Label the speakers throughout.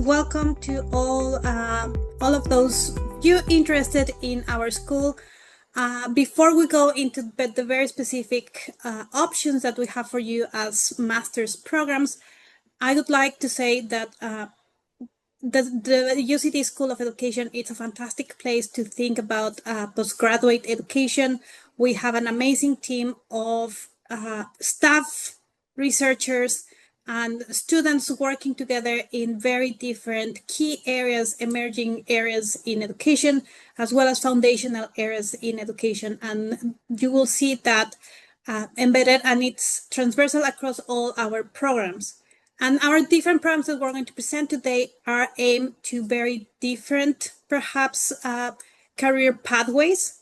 Speaker 1: welcome to all of those you interested in our school. Before we go into the very specific options that we have for you as master's programs, I would like to say that the UCD School of Education is a fantastic place to think about postgraduate education. We have an amazing team of staff, researchers, and students working together in very different key areas, emerging areas in education, as well as foundational areas in education. And you will see that embedded, and it's transversal across all our programs. And our different programs that we're going to present today are aimed to very different, perhaps, career pathways.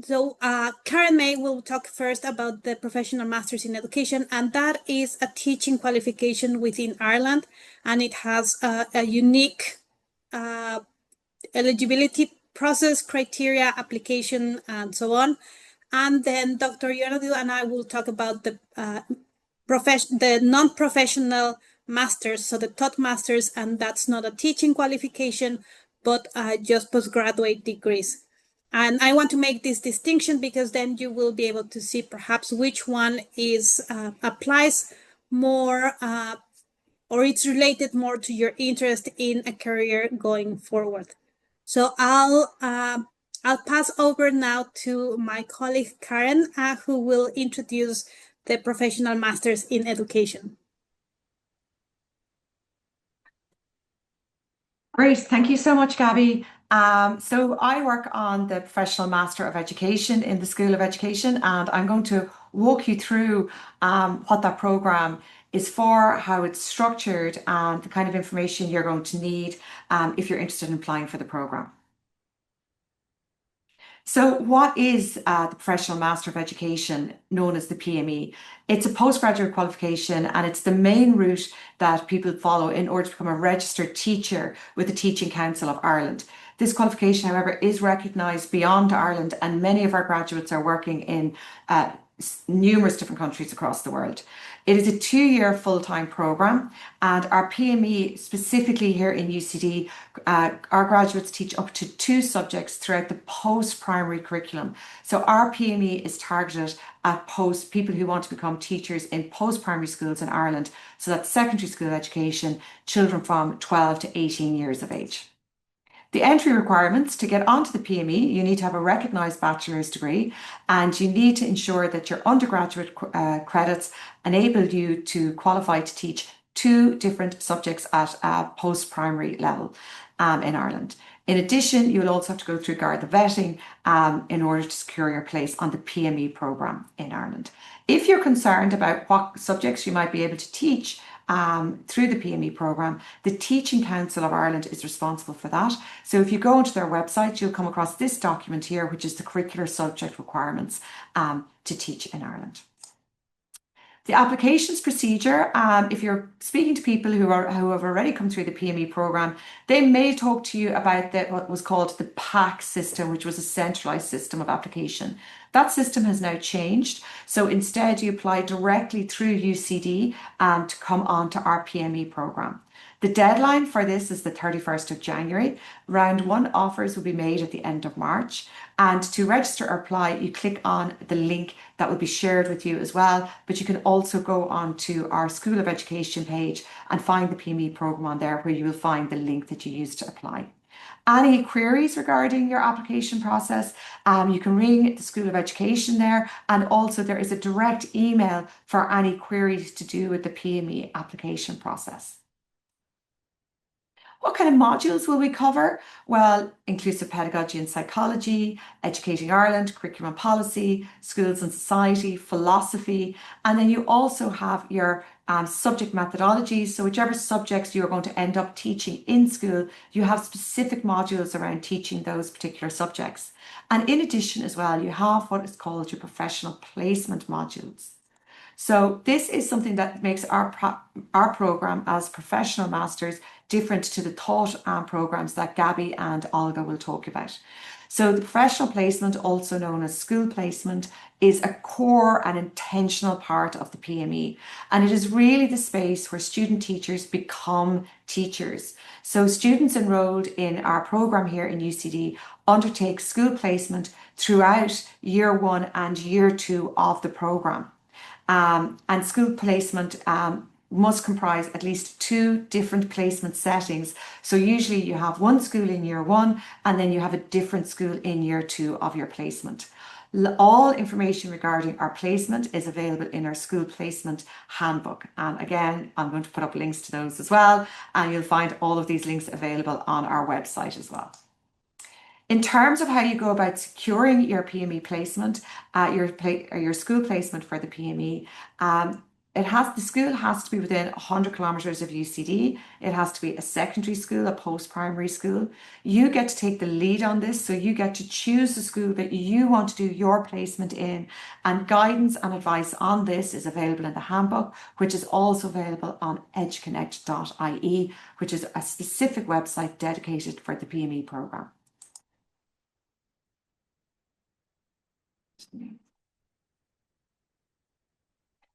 Speaker 1: So Karen May will talk first about the Professional Masters in Education, and that is a teaching qualification within Ireland, and it has a unique eligibility process, criteria, application, and so on. And then Dr. Yonadu and I will talk about the non-professional masters, so the taught masters, and that's not a teaching qualification, but just postgraduate degrees. And I want to make this distinction because then you will be able to see perhaps which one is applies more or it's related more to your interest in a career going forward. So I'll pass over now to my colleague Karen, who will introduce the Professional Masters in Education.
Speaker 2: Great, thank you so much, Gabby. So I work on the Professional Master of Education in the School of Education, and I'm going to walk you through what that program is for, how it's structured, and the kind of information you're going to need if you're interested in applying for the program. So what is the Professional Master of Education, known as the PME? It's a postgraduate qualification, and it's the main route that people follow in order to become a registered teacher with the Teaching Council of Ireland. This qualification, however, is recognised beyond Ireland, and many of our graduates are working in numerous different countries across the world. It is a 2-year full-time programme, and our PME, specifically here in UCD, our graduates teach up to 2 subjects throughout the post-primary curriculum. So our PME is targeted at people who want to become teachers in post-primary schools in Ireland. So that's secondary school education, children from 12 to 18 years of age. The entry requirements to get onto the PME, you need to have a recognised bachelor's degree, and you need to ensure that your undergraduate credits enable you to qualify to teach 2 different subjects at a post-primary level in Ireland. In addition, you'll also have to go through Garda vetting in order to secure your place on the PME programme in Ireland. If you're concerned about what subjects you might be able to teach through the PME programme, the Teaching Council of Ireland is responsible for that. So if you go onto their website, you'll come across this document here, which is the curricular subject requirements to teach in Ireland. The applications procedure, if you're speaking to people who have already come through the PME programme, they may talk to you about what was called the PAC system, which was a centralised system of application. That system has now changed. So instead, you apply directly through UCD to come on to our PME programme. The deadline for this is the 31st of January. Round 1 offers will be made at the end of March. And to register or apply, you click on the link that will be shared with you as well. But you can also go on to our School of Education page and find the PME programme on there, where you will find the link that you used to apply. Any queries regarding your application process, you can ring the School of Education there, and also there is a direct email for any queries to do with the PME application process. What kind of modules will we cover? Well, inclusive pedagogy and psychology, Educating Ireland, curriculum and policy, schools and society, philosophy, and then you also have your subject methodologies. So whichever subjects you're going to end up teaching in school, you have specific modules around teaching those particular subjects. And in addition as well, you have what is called your professional placement modules. So this is something that makes our programme as professional masters different to the taught programmes that Gabby and Olga will talk about. So the professional placement, also known as school placement, is a core and intentional part of the PME. And it is really the space where student teachers become teachers. So students enrolled in our program here in UCD undertake school placement throughout year 1 and year 2 of the program. And school placement must comprise at least 2 different placement settings. So usually you have one school in year 1 and then you have a different school in year 2 of your placement. All information regarding our placement is available in our school placement handbook. And again, I'm going to put up links to those as well. And you'll find all of these links available on our website as well. In terms of how you go about securing your PME placement, your school placement for the PME, the school has to be within 100 kilometres of UCD. It has to be a secondary school, a post-primary school. You get to take the lead on this, so you get to choose the school that you want to do your placement in, and guidance and advice on this is available in the handbook, which is also available on edgeconnect.ie, which is a specific website dedicated for the PME programme.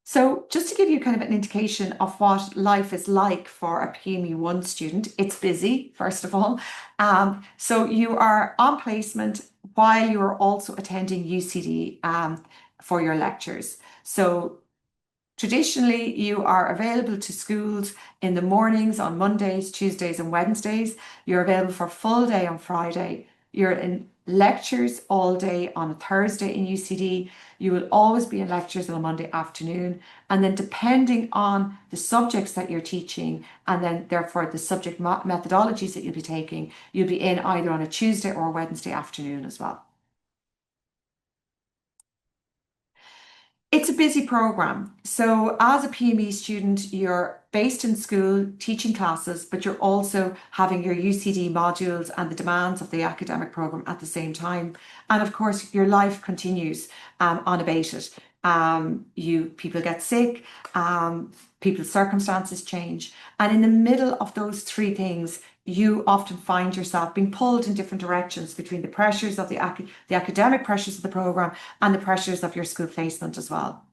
Speaker 2: So just to give you kind of an indication of what life is like for a PME1 student, it's busy, first of all. So you are on placement while you are also attending UCD for your lectures. So traditionally, you are available to schools in the mornings on Mondays, Tuesdays and Wednesdays. You're available for a full day on Friday. You're in lectures all day on a Thursday in UCD. You will always be in lectures on a Monday afternoon. And then depending on the subjects that you're teaching, and then therefore the subject methodologies that you'll be taking, you'll be in either on a Tuesday or Wednesday afternoon as well. It's a busy program. So as a PME student, you're based in school teaching classes, but you're also having your UCD modules and the demands of the academic program at the same time. And of course, your life continues unabated. People get sick, people's circumstances change. And in the middle of those 3 things, you often find yourself being pulled in different directions between the pressures of the academic pressures of the program and the pressures of your school placement as well.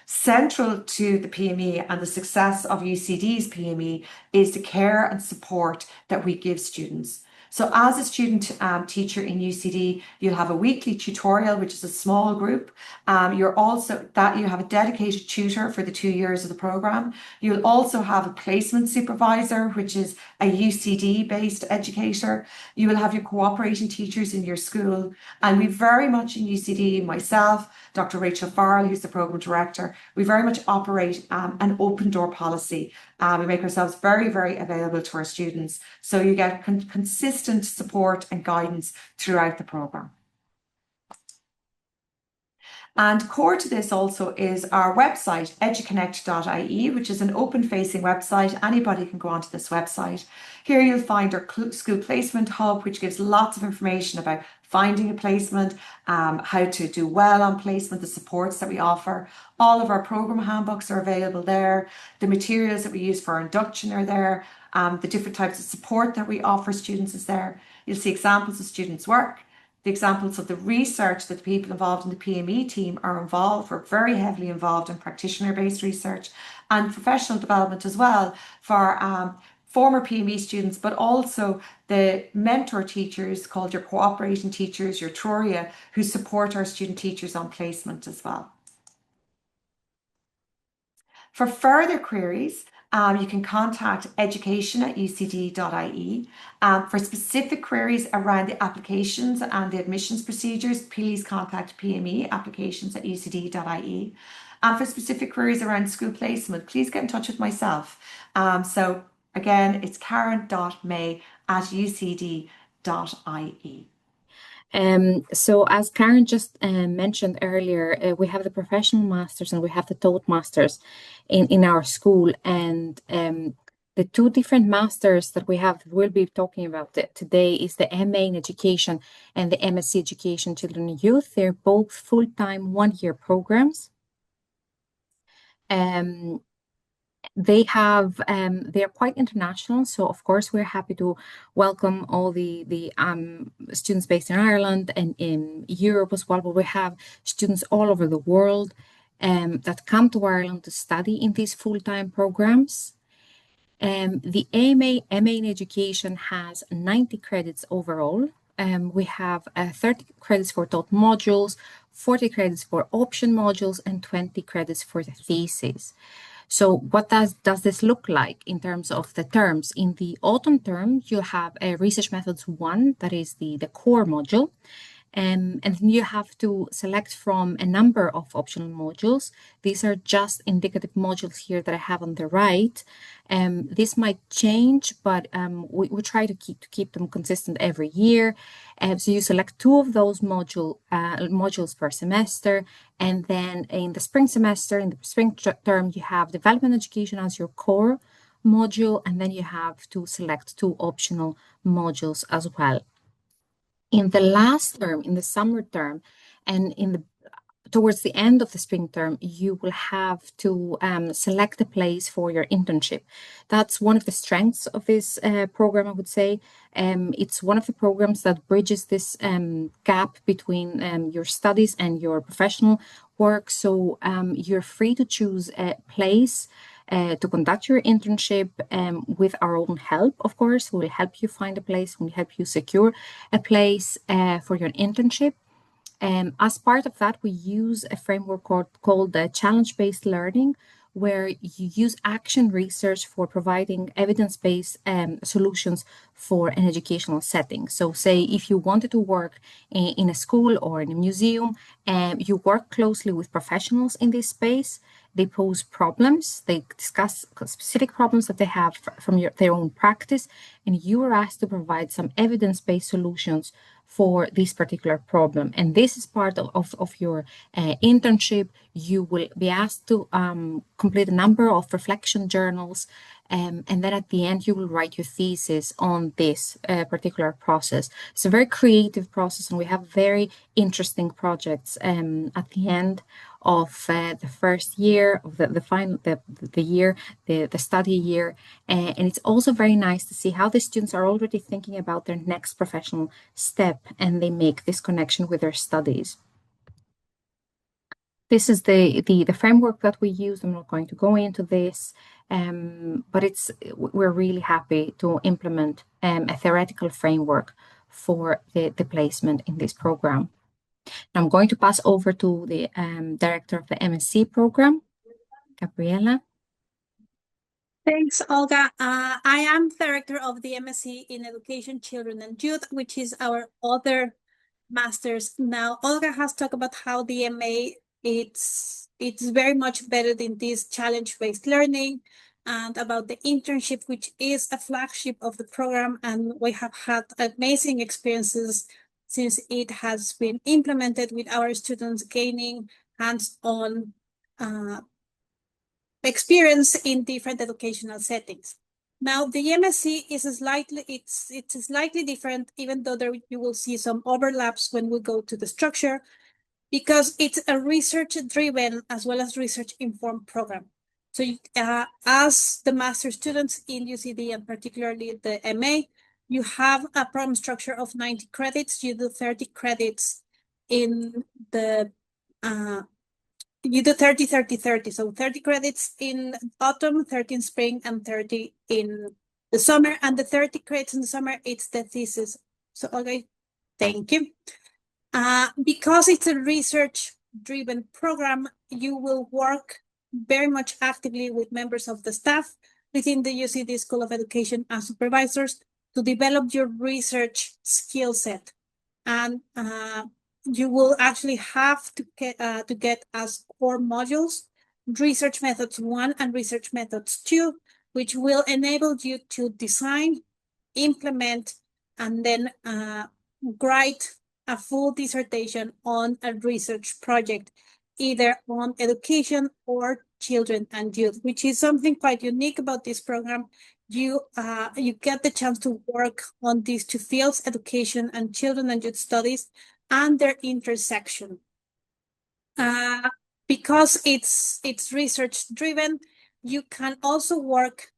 Speaker 2: Central to the PME and the success of UCD's PME is the care and support that we give students. So as a student teacher in UCD, you'll have a weekly tutorial, which is a small group. You have a dedicated tutor for the 2 years of the program. You'll also have a placement supervisor, which is a UCD-based educator. You will have your cooperating teachers in your school. And we very much in UCD, myself, Dr. Rachel Farrell, who's the program director, we very much operate an open door policy. We make ourselves very, very available to our students. So you get consistent support and guidance throughout the program. And core to this also is our website, edgeconnect.ie, which is an open-facing website. Anybody can go onto this website. Here you'll find our school placement hub, which gives lots of information about finding a placement, how to do well on placement, the supports that we offer. All of our program handbooks are available there. The materials that we use for our induction are there. The different types of support that we offer students is there. You'll see examples of students' work. The examples of the research that the people involved in the PME team are involved. We're very heavily involved in practitioner-based research and professional development as well for former PME students, but also the mentor teachers called your cooperating teachers, your TRORIA, who support our student teachers on placement as well. For further queries, you can contact education@ucd.ie. For specific queries around the applications and the admissions procedures, please contact PME applications@ucd.ie. And for specific queries around school placement, please get in touch with myself. So again, it's karen.may@ucd.ie.
Speaker 3: So as Karen just mentioned earlier, we have the professional masters and we have the Toastmasters in our school, and the 2 different masters that we'll be talking about today is the MA in Education and the MSc Education Children and Youth. They're both full-time 1-year programs. They have they're quite international, so of course we're happy to welcome all the students based in Ireland and in Europe as well. But we have students all over the world that come to Ireland to study in these full-time programs. The MA in Education has 90 credits overall. We have 30 credits for taught modules, 40 credits for option modules, and 20 credits for the thesis. So what does this look like in terms of the terms? In the autumn term, you have a Research Methods 1, that is the core module. And then you have to select from a number of optional modules. These are just indicative modules here that I have on the right. This might change, but we try to keep them consistent every year. So you select 2 of those modules per semester, and then in the spring semester, in the spring term, you have Development Education as your core module, and then you have to select 2 optional modules as well. In the last term, in the summer term, and towards the end of the spring term, you will have to select a place for your internship. That's one of the strengths of this program, I would say. It's one of the programs that bridges this gap between your studies and your professional work. So you're free to choose a place to conduct your internship with our own help, of course. We'll help you find a place, we'll help you secure a place for your internship. As part of that, we use a framework called the challenge-based learning, where you use action research for providing evidence-based solutions for an educational setting. So say if you wanted to work in a school or in a museum, you work closely with professionals in this space. They pose problems, they discuss specific problems that they have from their own practice, and you are asked to provide some evidence-based solutions for this particular problem. And this is part of your internship. You will be asked to complete a number of reflection journals, and then at the end, you will write your thesis on this particular process. It's a very creative process, and we have very interesting projects at the end of the first year of the study year, and it's also very nice to see how the students are already thinking about their next professional step, and they make this connection with their studies. This is the framework that we use. I'm not going to go into this, but we're really happy to implement a theoretical framework for the placement in this program. I'm going to pass over to the director of the MSc program, Gabriela.
Speaker 1: Thanks, Olga. I am director of the MSc in Education, Children and Youth, which is our other master's. Now, Olga has talked about how the MA it's very much better in this challenge-based learning, and about the internship, which is a flagship of the program, and we have had amazing experiences since it has been implemented, with our students gaining hands-on experience in different educational settings. Now, the MSc is slightly different, even though you will see some overlaps when we go to the structure, because it's a research-driven as well as research-informed program. So as the master students in UCD, and particularly the MA, you have a program structure of 90 credits. You do 30 credits in the you do 30, 30, 30. So 30 credits in autumn, 30 in spring, and 30 in the summer. And the 30 credits in the summer, it's the thesis. So, okay, thank you. Because it's a research-driven program, you will work very much actively with members of the staff within the UCD School of Education as supervisors to develop your research skill set. And you will actually have to get as core modules Research Methods 1 and Research Methods 2, which will enable you to design, implement, and then write a full dissertation on a research project, either on education or children and youth, which is something quite unique about this program. You get the chance to work on these 2 fields, education and children and youth studies, and their intersection. Because it's research driven, you can also work.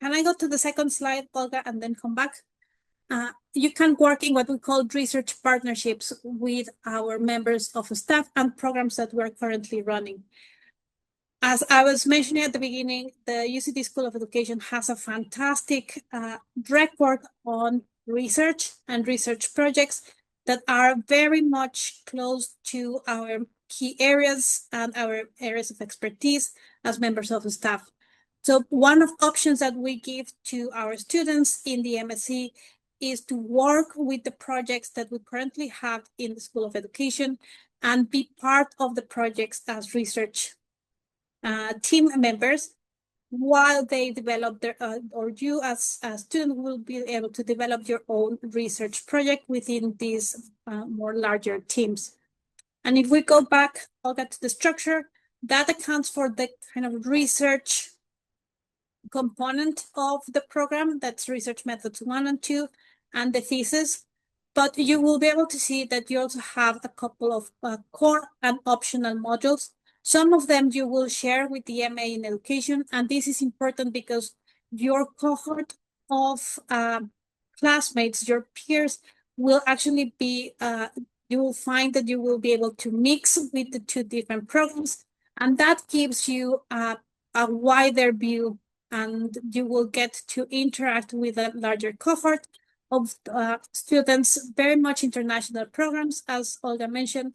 Speaker 1: Can I go to the second slide, Olga, and then come back? You can work in what we call research partnerships with our members of staff and programs that we're currently running. As I was mentioning at the beginning, the UCD School of Education has a fantastic record on research and research projects that are very much close to our key areas and our areas of expertise as members of the staff. So one of the options that we give to our students in the MSc is to work with the projects that we currently have in the School of Education and be part of the projects as research team members while they develop their, or you as a student will be able to develop your own research project within these more larger teams. And if we go back, Olga, to the structure, that accounts for the kind of research component of the program. That's research methods 1 and 2 and the thesis. But you will be able to see that you also have a couple of core and optional modules. Some of them you will share with the MA in Education, and this is important because your cohort of classmates, your peers, will actually be, you will find that you will be able to mix with the two different programs, and that gives you a wider view, and you will get to interact with a larger cohort of students, very much international programs, as Olga mentioned,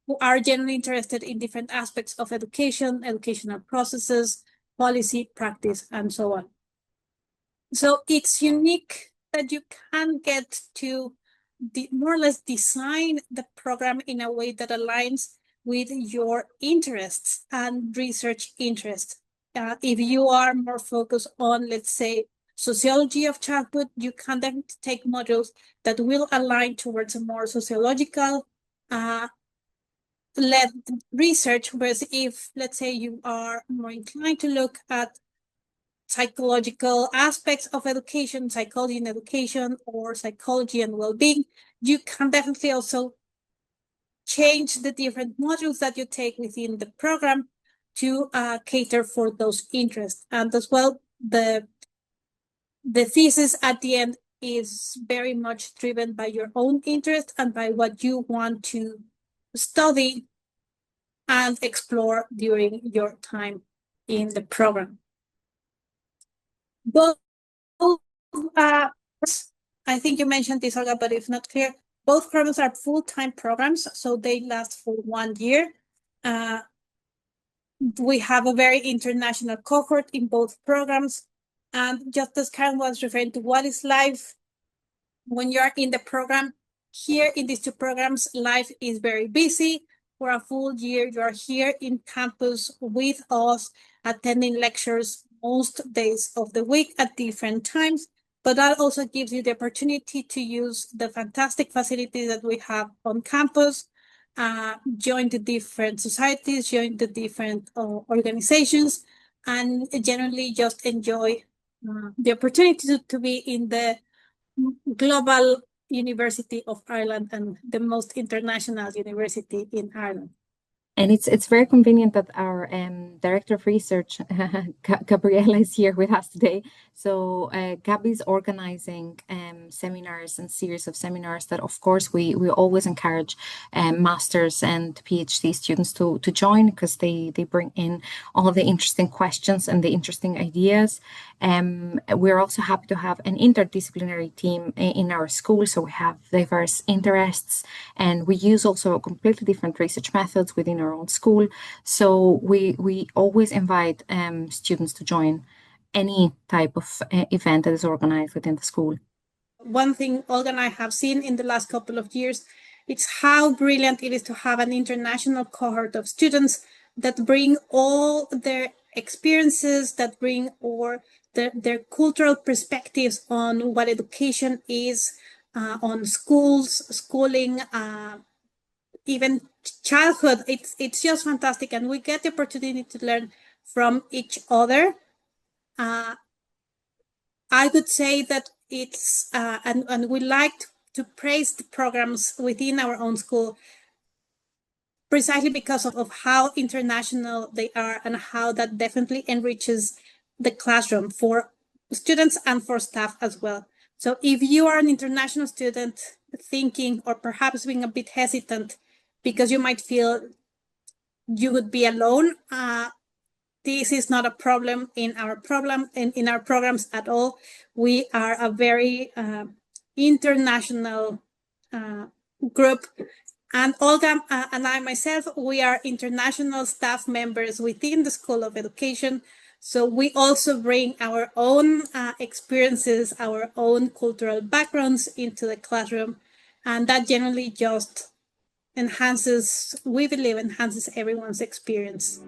Speaker 1: who are generally interested in different aspects of education, educational processes, policy, practice, and so on. So it's unique that you can get to more or less design the program in a way that aligns with your interests and research interests. If you are more focused on, let's say, sociology of childhood, you can then take modules that will align towards a more sociological led research, whereas if, let's say, you are more inclined to look at psychological aspects of education, psychology in education, or psychology and well-being, you can definitely also change the different modules that you take within the program to cater for those interests. And as well, the thesis at the end is very much driven by your own interest and by what you want to study and explore during your time in the program. Both, I think you mentioned this, Olga, but if not clear, both programs are full-time programs, so they last for 1 year. We have a very international cohort in both programs. And just as Karen was referring to what is life when you're in the program, here in these two programs, life is very busy. For a full year, you're here in campus with us, attending lectures most days of the week at different times. But that also gives you the opportunity to use the fantastic facilities that we have on campus, join the different societies, join the different organizations, and generally just enjoy the opportunity to be in the global University of Ireland and the most international university in Ireland.
Speaker 3: And it's very convenient that our Director of Research, Gabriela, is here with us today. So Gabby is organizing seminars and series of seminars that, of course, we always encourage masters and PhD students to join, because they bring in all the interesting questions and the interesting ideas. We're also happy to have an interdisciplinary team in our school. So we have diverse interests, and we use also completely different research methods within our own school. So we always invite students to join any type of event that is organized within the school.
Speaker 1: One thing Olga and I have seen in the last couple of years, it's how brilliant it is to have an international cohort of students that bring all their experiences, that bring or their cultural perspectives on what education is, on schooling, even childhood. It's just fantastic, and we get the opportunity to learn from each other. I would say that it's and we like to praise the programs within our own school. precisely because of how international they are and how that definitely enriches the classroom for students and for staff as well. So if you are an international student thinking or perhaps being a bit hesitant because you might feel you would be alone, this is not a problem in our programs at all. We are a very international group. And Olga and I myself, we are international staff members within the School of Education. So we also bring our own experiences, our own cultural backgrounds into the classroom. And that generally just enhances, we believe, enhances everyone's experience.